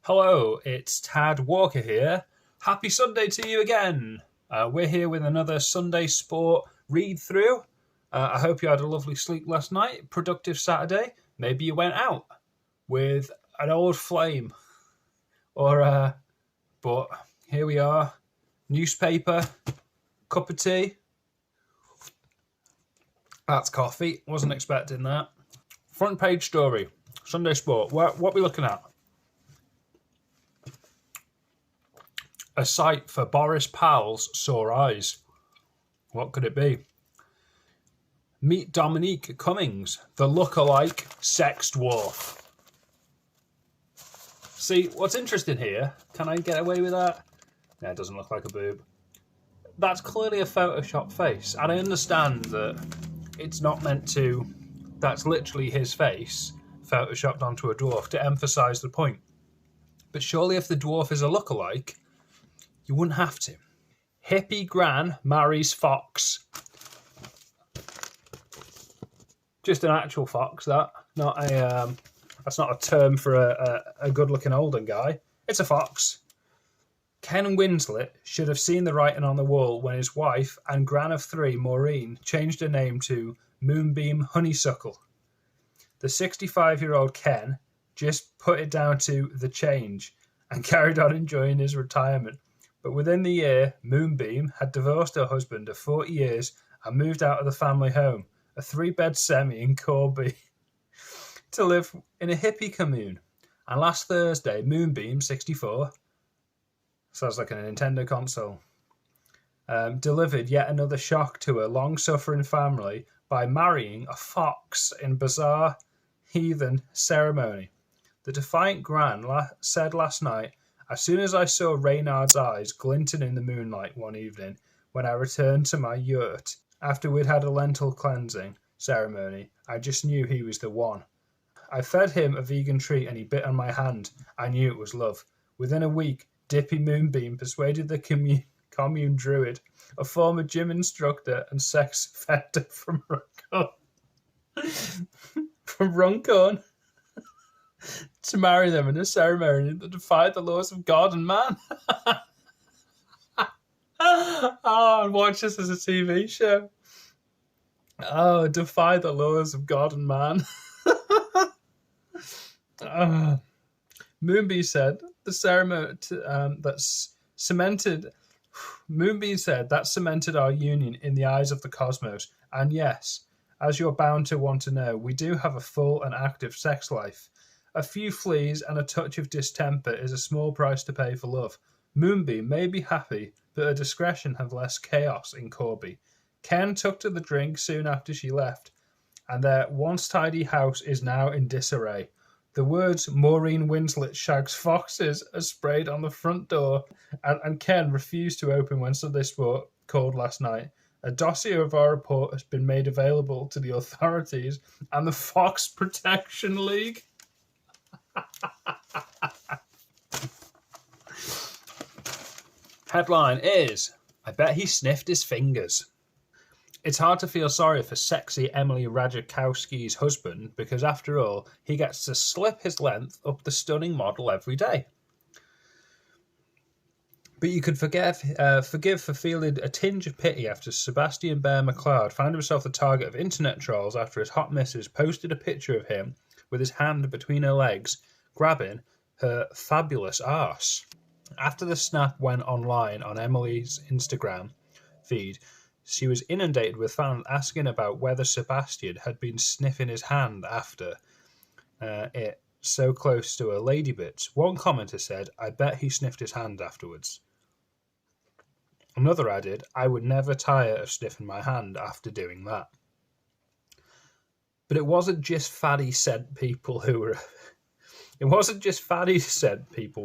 Hello, it's Tad Walker here. Happy Sunday to you again. We're here with another Sunday Sport read-through. I hope you had a lovely sleep last night, productive Saturday. Maybe you went out with an old flame. But here we are. Newspaper, cup of tea. That's coffee. Wasn't expecting that. Front page story, Sunday Sport. What are we looking at? A sight for Boris Powell's sore eyes. What could it be? Meet Dominique Cummings, the look-alike sex dwarf. See, what's interesting here, can I get away with that? No, it doesn't look like a boob. That's clearly a Photoshop face, and I understand that it's not meant to... That's literally his face, Photoshopped onto a dwarf to emphasise the point. But surely if the dwarf is a look-alike, you wouldn't have to. Hippie Gran marries fox. Just an actual fox, that. Not a. That's not a term for a good-looking older guy. It's a fox. Ken Winslet should have seen the writing on the wall when his wife and gran of three, Maureen, changed her name to Moonbeam Honeysuckle. The 65-year-old Ken just put it down to the change and carried on enjoying his retirement. But within the year, Moonbeam had divorced her husband of 40 years and moved out of the family home, a 3-bed semi in Corby, to live in a hippie commune. And last Thursday, Moonbeam, 64, sounds like a Nintendo console, delivered yet another shock to her long-suffering family by marrying a fox in bizarre heathen ceremony. The defiant Gran said last night, "As soon as I saw Reynard's eyes glinting in the moonlight one evening when I returned to my yurt after we'd had a lentil cleansing ceremony, I just knew he was the one. I fed him a vegan treat and he bit on my hand. I knew it was love. Within a week, Dippy Moonbeam persuaded the commune druid, a former gym instructor and sex offender from Runcorn, to marry them in a ceremony that defied the laws of God and man." And watch this as a TV show. Oh, defy the laws of God and man. Moonbeam said the ceremony Moonbeam said that cemented our union in the eyes of the cosmos. And yes, as you're bound to want to know, we do have a full and active sex life. A few fleas and a touch of distemper is a small price to pay for love. Moonbeam may be happy, but her discretion had less chaos in Corby. Ken took to the drink soon after she left, and their once tidy house is now in disarray. The words "Maureen Winslet shags foxes" are sprayed on the front door, and Ken refused to open when Sunday Sport called last night. A dossier of our report has been made available to the authorities and the Fox Protection League. Headline is, "I bet he sniffed his fingers." It's hard to feel sorry for sexy Emily Ratajkowski's husband because, after all, he gets to slip his length up the stunning model every day. But you could forgive for feeling a tinge of pity after Sebastian Bear McLeod found himself the target of internet trolls after his hot missus posted a picture of him with his hand between her legs, grabbing her fabulous arse. After the snap went online on Emily's Instagram feed, she was inundated with fans asking about whether Sebastian had been sniffing his hand after it so close to her lady bits. One commenter said, "I bet he sniffed his hand afterwards." Another added, "I would never tire of sniffing my hand after doing that." But it wasn't just fatty said people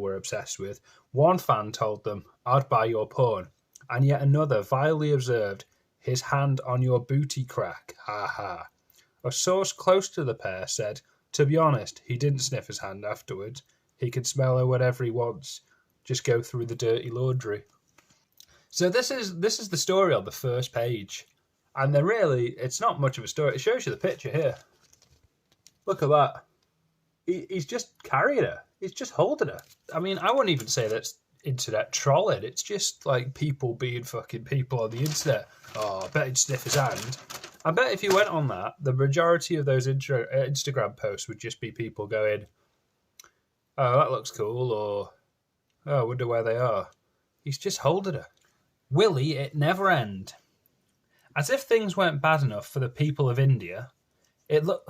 were obsessed with. One fan told them, "I'd buy your porn." And yet another vilely observed, "His hand on your booty crack, ha ha." A source close to the pair said, "To be honest, he didn't sniff his hand afterwards. He can smell her whatever he wants. Just go through the dirty laundry." So this is the story on the first page. And it's not much of a story. It shows you the picture here. Look at that. He's just carrying her. He's just holding her. I mean, I wouldn't even say that's internet trolling. It's just like people being fucking people on the internet. Oh, I bet he'd sniff his hand. I bet if you went on that, the majority of those Instagram posts would just be people going, oh, that looks cool, or oh, I wonder where they are. He's just holding her. Willie, it never end. As if things weren't bad enough for the people of India, it looks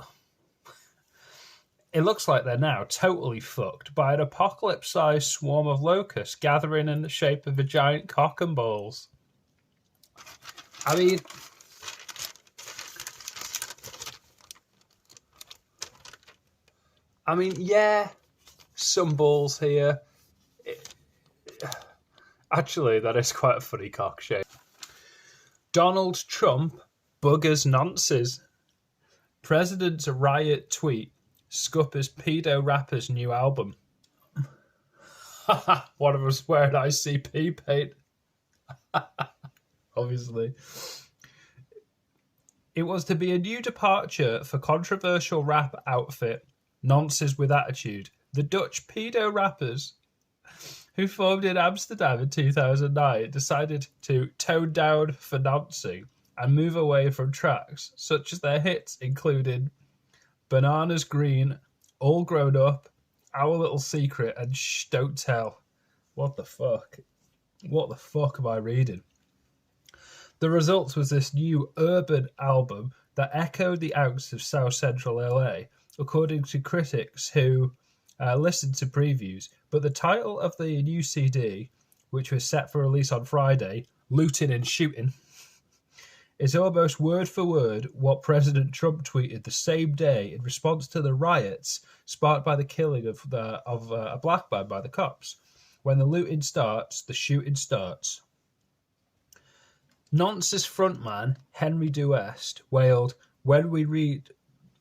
like they're now totally fucked by an apocalypse-sized swarm of locusts gathering in the shape of a giant cock and balls. I mean, yeah, some balls here. Actually, that is quite a funny cock shape. Donald Trump buggers nonces. President's riot tweet scuppers pedo rapper's new album. One of us wearing ICP paint. Obviously. It was to be a new departure for controversial rap outfit Nonces with Attitude, the Dutch pedo rappers who formed in Amsterdam in 2009 decided to tone down for noncing and move away from tracks such as their hits included Bananas Green, All Grown Up, Our Little Secret, and Shh Don't Tell. What the fuck? What the fuck am I reading? The result was this new urban album that echoed the angst of South Central LA, according to critics who listened to previews. But the title of the new CD, which was set for release on Friday, Looting and Shooting, is almost word for word what President Trump tweeted the same day in response to the riots sparked by the killing of a black man by the cops. When the looting starts, the shooting starts. Nonce's frontman, Henry Duest, wailed, When we read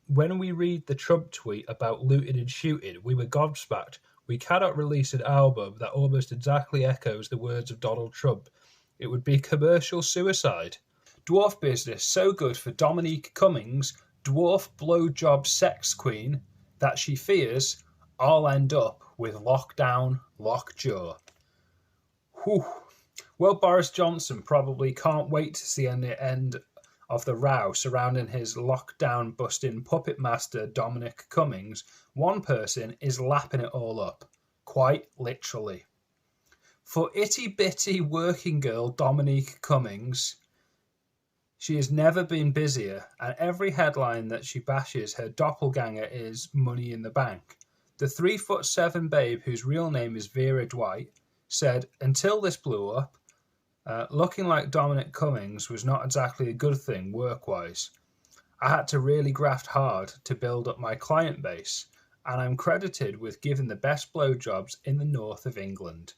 the Trump tweet about looting and shooting, we were gobsmacked. We cannot release an album that almost exactly echoes the words of Donald Trump. It would be commercial suicide. Dwarf business so good for Dominique Cummings, dwarf blowjob sex queen, that she fears I'll end up with lockdown lockjaw. Whew. Well, Boris Johnson probably can't wait to see the end of the row surrounding his lockdown-busting puppet master Dominic Cummings. One person is lapping it all up, quite literally. For itty-bitty working girl Dominique Cummings, she has never been busier, and every headline that she bashes her doppelganger is money in the bank. The 3'7" babe, whose real name is Vera Dwight, said, until this blew up, looking like Dominic Cummings was not exactly a good thing work-wise. I had to really graft hard to build up my client base, and I'm credited with giving the best blowjobs in the north of England.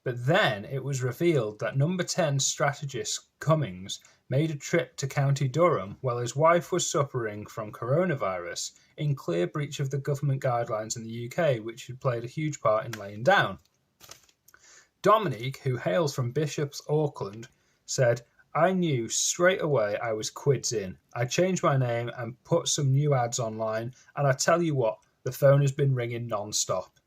But then it was revealed that number 10 strategist Cummings made a trip to County Durham while his wife was suffering from coronavirus, in clear breach of the government guidelines in the UK, which had played a huge part in laying down. Dominique, who hails from Bishop's Auckland, said, I knew straight away I was quids in. I changed my name and put some new ads online, and I tell you what, the phone has been ringing non-stop.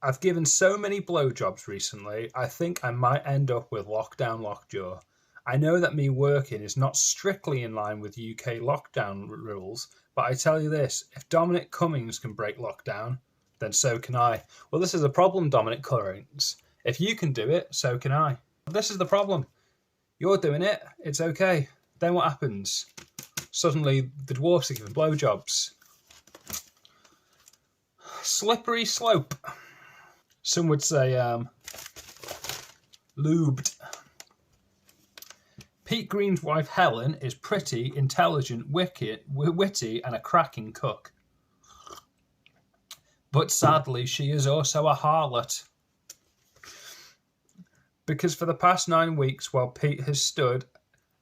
I've given so many blowjobs recently, I think I might end up with lockdown lockjaw. I know that me working is not strictly in line with UK lockdown rules, but I tell you this, if Dominic Cummings can break lockdown, then so can I. Well, this is a problem, Dominic Cummings. If you can do it, so can I. This is the problem. You're doing it, it's okay. Then what happens? Suddenly, the dwarfs are giving blowjobs. Slippery slope. Some would say, lubed. Pete Green's wife Helen is pretty, intelligent, witty, and a cracking cook. But sadly, she is also a harlot. Because for the past 9 weeks, while Pete has stood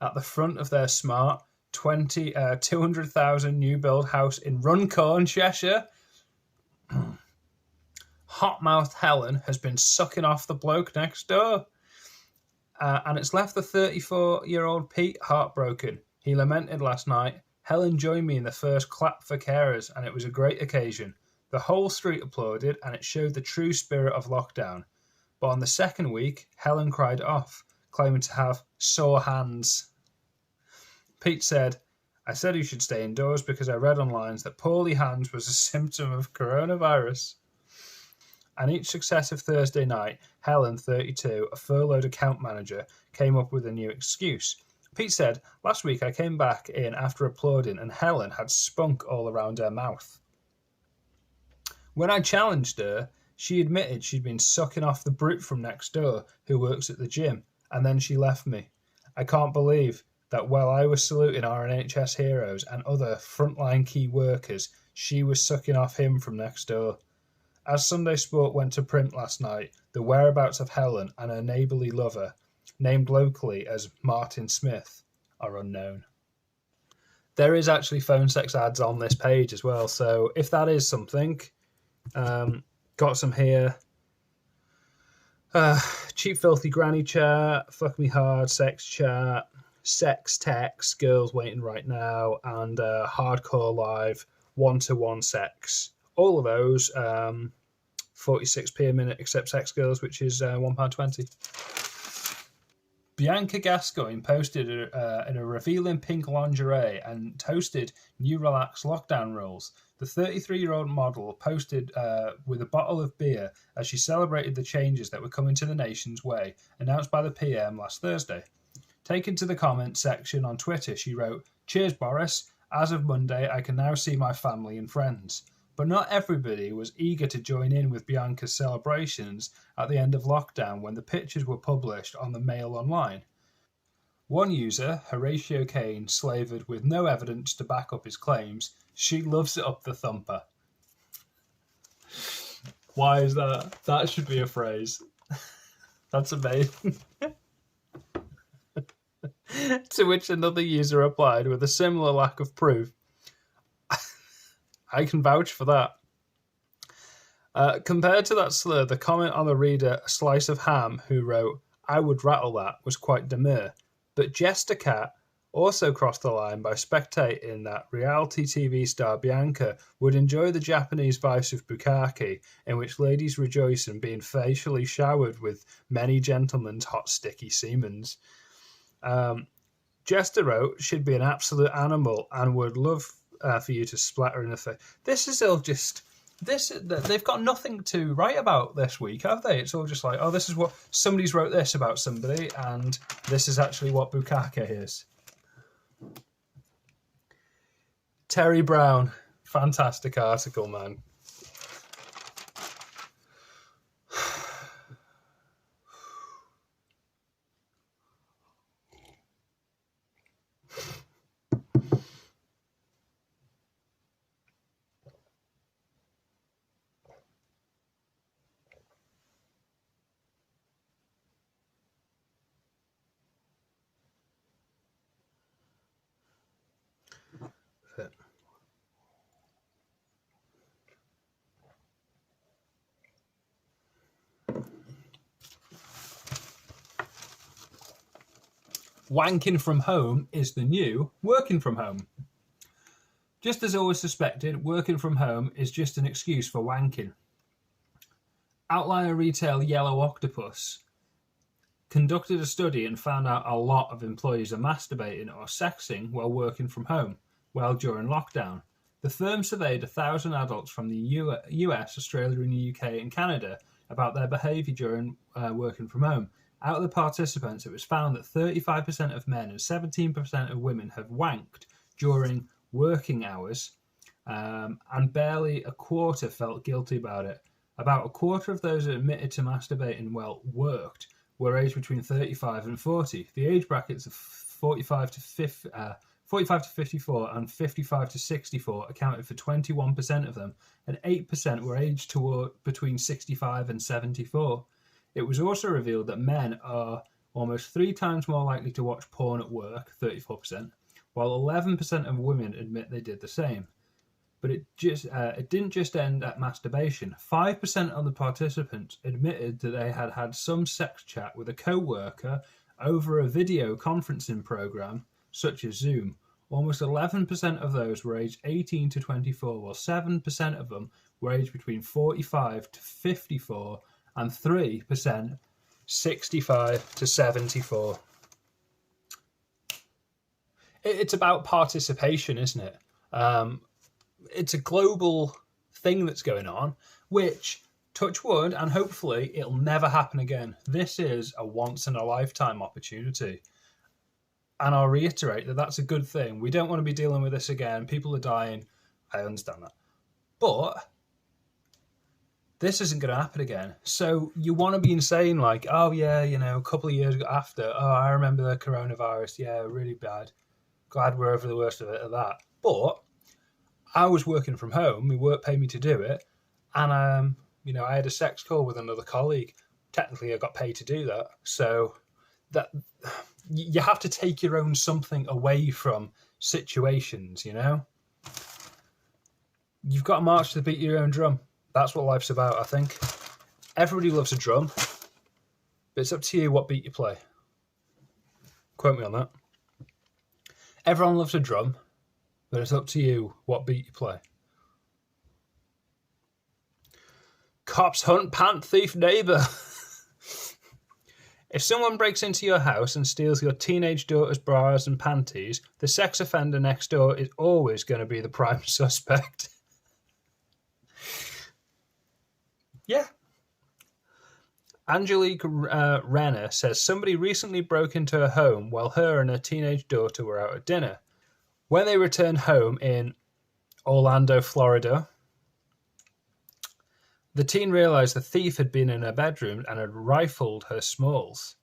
at the front of their smart 200,000 new build house in Runcorn, Cheshire, hot-mouthed Helen has been sucking off the bloke next door. And it's left the 34-year-old Pete heartbroken. He lamented last night, Helen joined me in the first clap for carers, and it was a great occasion. The whole street applauded, and it showed the true spirit of lockdown. But on the second week, Helen cried off, claiming to have sore hands. Pete said, I said you should stay indoors because I read online that poorly hands was a symptom of coronavirus. And each successive Thursday night, Helen, 32, a furloughed account manager, came up with a new excuse. Pete said, last week I came back in after applauding and Helen had spunk all around her mouth. When I challenged her, she admitted she'd been sucking off the brute from next door who works at the gym, and then she left me. I can't believe that while I was saluting our NHS heroes and other frontline key workers, she was sucking off him from next door. As Sunday Sport went to print last night, the whereabouts of Helen and her neighbourly lover, named locally as Martin Smith, are unknown. There is actually phone sex ads on this page as well, so if that is something, got some here. Cheap filthy granny chat, fuck me hard sex chat, sex text, girls waiting right now, and hardcore live one-to-one sex. All of those, 46p a minute, except sex girls, which is £1.20. Bianca Gascoigne posted in a revealing pink lingerie and toasted new relaxed lockdown rules. The 33-year-old model posted with a bottle of beer as she celebrated the changes that were coming to the nation's way, announced by the PM last Thursday. Taken to the comments section on Twitter, she wrote, "Cheers, Boris. As of Monday, I can now see my family and friends." But not everybody was eager to join in with Bianca's celebrations at the end of lockdown when the pictures were published on the Mail Online. One user, Horatio Kane, slavered with no evidence to back up his claims, "She loves it up the thumper." Why is that? That should be a phrase. That's amazing. To which another user replied with a similar lack of proof. I can vouch for that. Compared to that slur, the comment on the reader, A Slice of Ham, who wrote, "I would rattle that," was quite demure. But Jester Cat also crossed the line by spectating that reality TV star Bianca would enjoy the Japanese vice of bukkake, in which ladies rejoice in being facially showered with many gentlemen's hot sticky semens. Jester wrote, "She'd be an absolute animal and would love for you to splatter in the face." This is all just this. They've got nothing to write about this week, have they? It's all just like, oh, this is what somebody's wrote this about somebody, and this is actually what bukkake is. Terry Brown, fantastic article, man. Wanking from home is the new working from home. Just as always suspected, working from home is just an excuse for wanking. Outlier retail Yellow Octopus conducted a study and found out a lot of employees are masturbating or sexing while working from home, during lockdown. The firm surveyed 1,000 adults from the US, Australia, and the UK and Canada about their behaviour during working from home. Out of the participants, it was found that 35% of men and 17% of women have wanked during working hours, and barely a quarter felt guilty about it. About a quarter of those that admitted to masturbating while worked were aged between 35 and 40. The age brackets of 45 to 54 and 55 to 64 accounted for 21% of them, and 8% were aged toward between 65 and 74. It was also revealed that men are almost 3 times more likely to watch porn at work, 34%, while 11% of women admit they did the same. But it didn't just end at masturbation. 5% of the participants admitted that they had had some sex chat with a co-worker over a video conferencing program, such as Zoom. Almost 11% of those were aged 18 to 24, while 7% of them were aged between 45 to 54 and 3% 65 to 74. It's about participation, isn't it? It's a global thing that's going on, which, touch wood, and hopefully it'll never happen again. This is a once-in-a-lifetime opportunity. And I'll reiterate that that's a good thing. We don't want to be dealing with this again. People are dying. I understand that. But this isn't going to happen again. So you want to be insane like, oh yeah, a couple of years after, oh, I remember the coronavirus. Yeah, really bad. Glad we're over the worst of it at that. But I was working from home. My work paid me to do it. And, I had a sex call with another colleague. Technically, I got paid to do that. So that you have to take your own something away from situations, You've got to march to the beat of your own drum. That's what life's about, I think. Everybody loves a drum, but it's up to you what beat you play. Quote me on that. Everyone loves a drum, but it's up to you what beat you play. Cops hunt pant thief neighbour. If someone breaks into your house and steals your teenage daughter's bras and panties, the sex offender next door is always going to be the prime suspect. Yeah. Angelique Renner says somebody recently broke into her home while her and her teenage daughter were out at dinner. When they returned home in Orlando, Florida, the teen realized the thief had been in her bedroom and had rifled her smalls.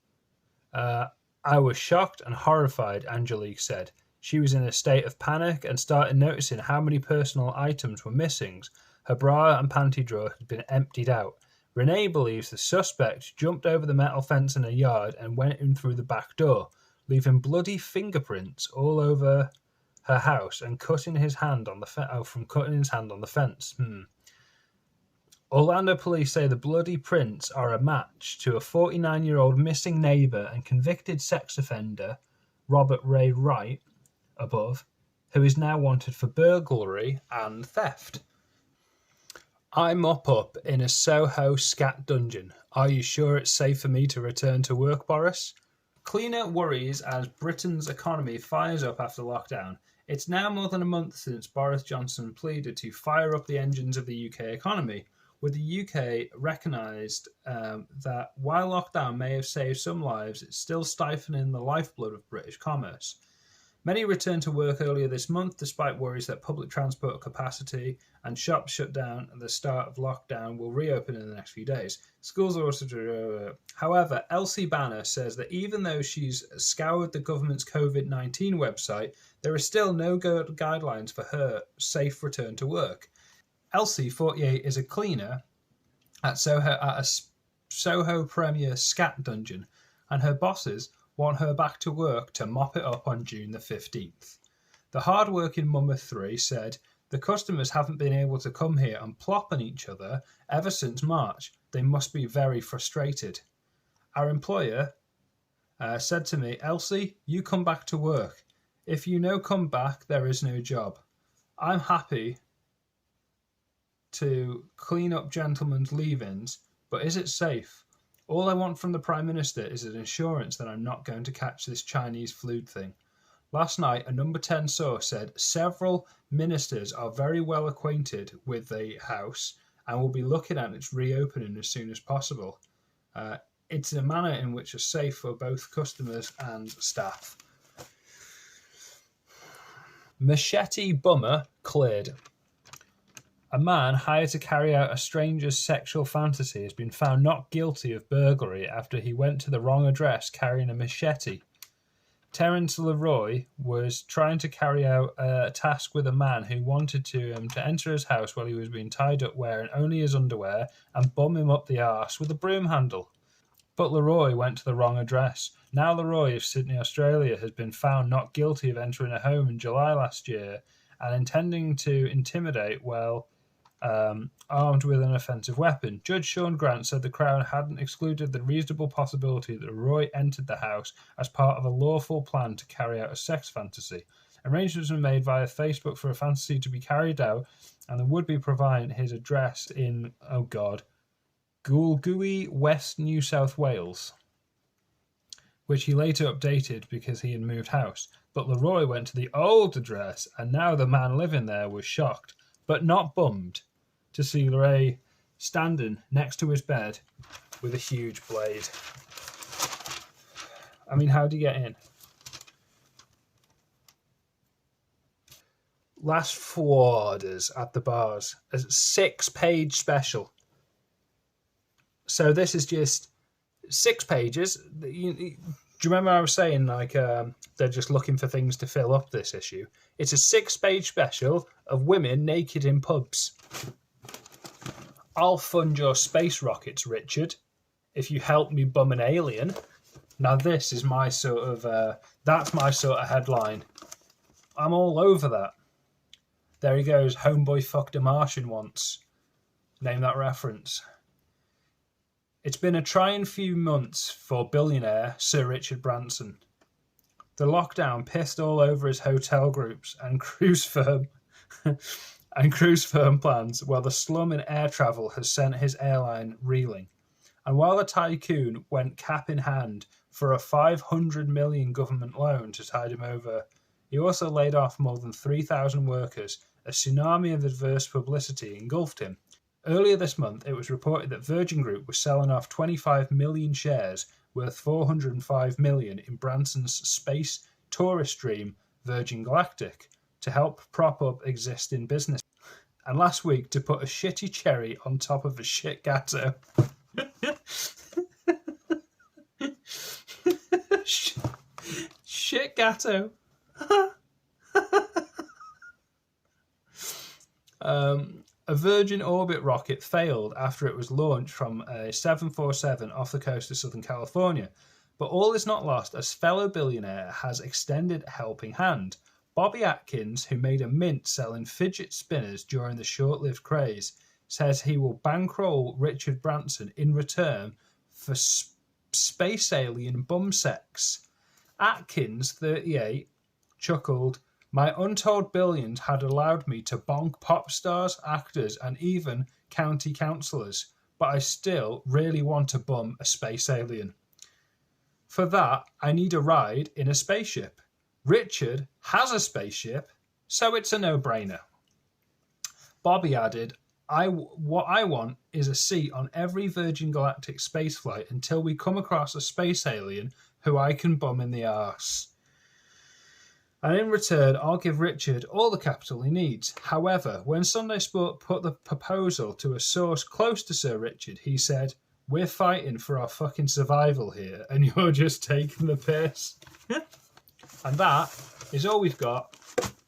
I was shocked and horrified, Angelique said. She was in a state of panic and started noticing how many personal items were missing. Her bra and panty drawer had been emptied out. Renee believes the suspect jumped over the metal fence in a yard and went in through the back door, leaving bloody fingerprints all over her house and cutting his hand on the fence. Orlando police say the bloody prints are a match to a 49-year-old missing neighbour and convicted sex offender, Robert Ray Wright, above, who is now wanted for burglary and theft. I'm up in a Soho scat dungeon. Are you sure it's safe for me to return to work, Boris? Cleaner worries as Britain's economy fires up after lockdown. It's now more than a month since Boris Johnson pleaded to fire up the engines of the UK economy, with the UK recognised that while lockdown may have saved some lives, it's still stifling the lifeblood of British commerce. Many returned to work earlier this month despite worries that public transport capacity and shops shut down at the start of lockdown will reopen in the next few days. Schools are also... However, Elsie Banner says that even though she's scoured the government's COVID-19 website, there are still no guidelines for her safe return to work. Elsie, 48, is a cleaner at a Soho Premier scat dungeon, and her bosses want her back to work to mop it up on June the 15th. The hard-working mum of three said, the customers haven't been able to come here and plop on each other ever since March. They must be very frustrated. Our employer said to me, Elsie, you come back to work. If you no come back, there is no job. I'm happy to clean up gentlemen's leave-ins, but is it safe? All I want from the Prime Minister is an assurance that I'm not going to catch this Chinese flu thing. Last night, a Number 10 source said several ministers are very well acquainted with the House and will be looking at its reopening as soon as possible. It's a manner in which is safe for both customers and staff. Machete bummer cleared. A man hired to carry out a stranger's sexual fantasy has been found not guilty of burglary after he went to the wrong address carrying a machete. Terence Leroy was trying to carry out a task with a man who wanted to enter his house while he was being tied up wearing only his underwear and bum him up the arse with a broom handle. But Leroy went to the wrong address. Now Leroy of Sydney, Australia, has been found not guilty of entering a home in July last year and intending to intimidate while armed with an offensive weapon. Judge Sean Grant said the Crown hadn't excluded the reasonable possibility that Roy entered the house as part of a lawful plan to carry out a sex fantasy. Arrangements were made via Facebook for a fantasy to be carried out, and the would-be providing his address in, oh God, Goolgooey, West New South Wales, which he later updated because he had moved house. But Leroy went to the old address, and now the man living there was shocked, but not bummed, to see Leroy standing next to his bed with a huge blade. I mean, how do you get in? Last 4 orders at the bars. A 6-page special. So this is just 6 pages. Do you remember I was saying, like, they're just looking for things to fill up this issue? It's a 6-page special of women naked in pubs. I'll fund your space rockets, Richard, if you help me bum an alien. Now this is my sort of, that's my sort of headline. I'm all over that. There he goes, homeboy fucked a Martian once. Name that reference. It's been a trying few months for billionaire Sir Richard Branson. The lockdown pissed all over his hotel groups and cruise firm plans, while the slum in air travel has sent his airline reeling. And while the tycoon went cap in hand for a $500 million government loan to tide him over, he also laid off more than 3,000 workers. A tsunami of adverse publicity engulfed him. Earlier this month, it was reported that Virgin Group was selling off 25 million shares worth $405 million in Branson's space tourist dream, Virgin Galactic, to help prop up existing business. And last week, to put a shitty cherry on top of a shit gatto. Shit gatto. A Virgin Orbit rocket failed after it was launched from a 747 off the coast of Southern California. But all is not lost, as fellow billionaire has extended a helping hand. Bobby Atkins, who made a mint selling fidget spinners during the short-lived craze, says he will bankroll Richard Branson in return for space alien bum sex. Atkins, 38, chuckled, "My untold billions had allowed me to bonk pop stars, actors, and even county councillors, but I still really want to bum a space alien. For that, I need a ride in a spaceship. Richard has a spaceship, so it's a no-brainer." Bobby added, what I want is a seat on every Virgin Galactic spaceflight until we come across a space alien who I can bum in the arse. And in return, I'll give Richard all the capital he needs. However, when Sunday Sport put the proposal to a source close to Sir Richard, he said, "We're fighting for our fucking survival here, and you're just taking the piss." And that is all we've got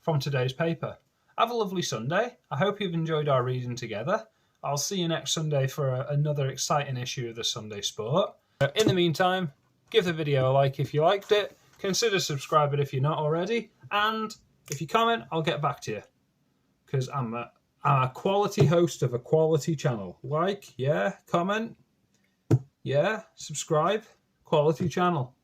from today's paper. Have a lovely Sunday. I hope you've enjoyed our reading together. I'll see you next Sunday for another exciting issue of the Sunday Sport. In the meantime, give the video a like if you liked it. Consider subscribing if you're not already. And if you comment, I'll get back to you. Because I'm a quality host of a quality channel. Like, yeah, comment, yeah, subscribe, quality channel.